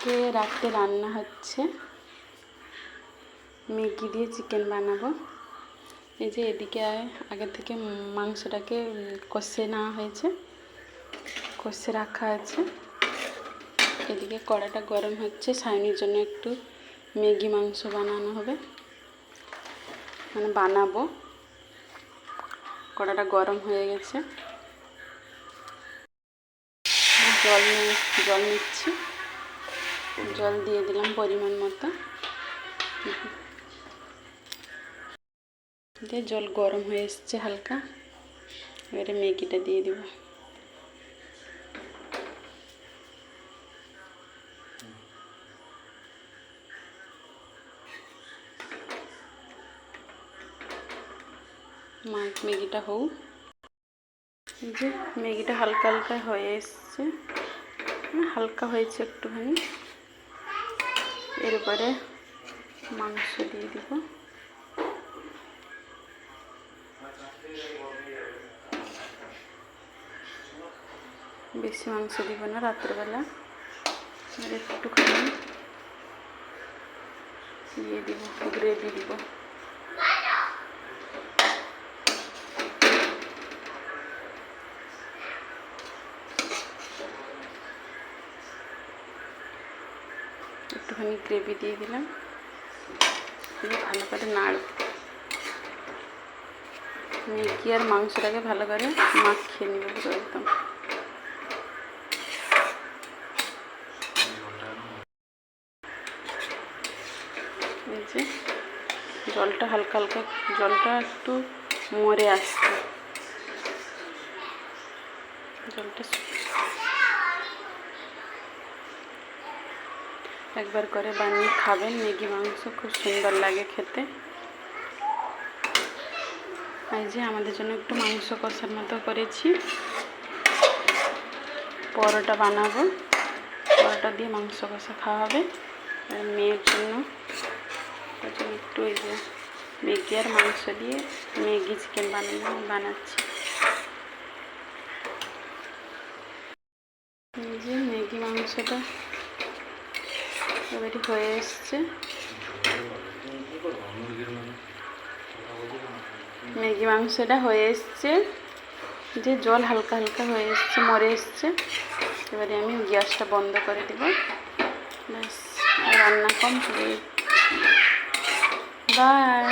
আজকে রাতে রান্না হচ্ছে ম্যাগি দিয়ে চিকেন বানাবো। এই যে এদিকে আগে থেকে মাংসটাকে কষে নেওয়া হয়েছে, কষে রাখা আছে। এদিকে কড়াটা গরম হচ্ছে, সায়নির জন্য একটু ম্যাগি মাংস বানানো হবে, মানে বানাবো। কড়াটা গরম হয়ে গেছে, জল নিচ্ছি, জল দিয়ে দিলাম পরিমাণ মতো। জল গরম হয়ে এসছে হালকা, এবারে ম্যাগিটা দিয়ে দিব। ম্যাগিটা হোক, এই যে ম্যাগিটা হালকা হালকা হয়ে এসছে, হালকা হয়েছে একটুখানি। এরপরে মাংস দিয়ে দিব। বেশি মাংস দিব না রাত্রেবেলা, একটুখানি দিয়ে দিব, গ্রেভি দিব। একটুখানি গ্রেভি দিয়ে দিলাম, ভালো করে নাড়ব। ম্যাগি আর মাংসটাকে ভালো করে মাখিয়ে নেব পুরো একদম। এই যে জলটা হালকা হালকা, জলটা একটু মরে আসছে, জলটা একবার করে বানিয়ে খাবেন। ম্যাগি মাংস খুব সুন্দর লাগে খেতে। এই যে আমাদের জন্য একটু মাংস কষার মতো করেছি। পরোটা বানাবো, পরোটা দিয়ে মাংস কষা খাওয়া হবে। আর মেয়ের জন্য একটু এই যে ম্যাগি আর মাংস দিয়ে ম্যাগি চিকেন বানাচ্ছি। এই যে ম্যাগি মাংসটা এবারে হয়ে এসছে। ম্যাগি মাংসটা হয়ে এসছে, যে জল হালকা হালকা হয়ে এসছে, মরে এসছে। এবারে আমি গ্যাসটা বন্ধ করে দেব, ব্যাস রান্না কমপ্লিট। বাই।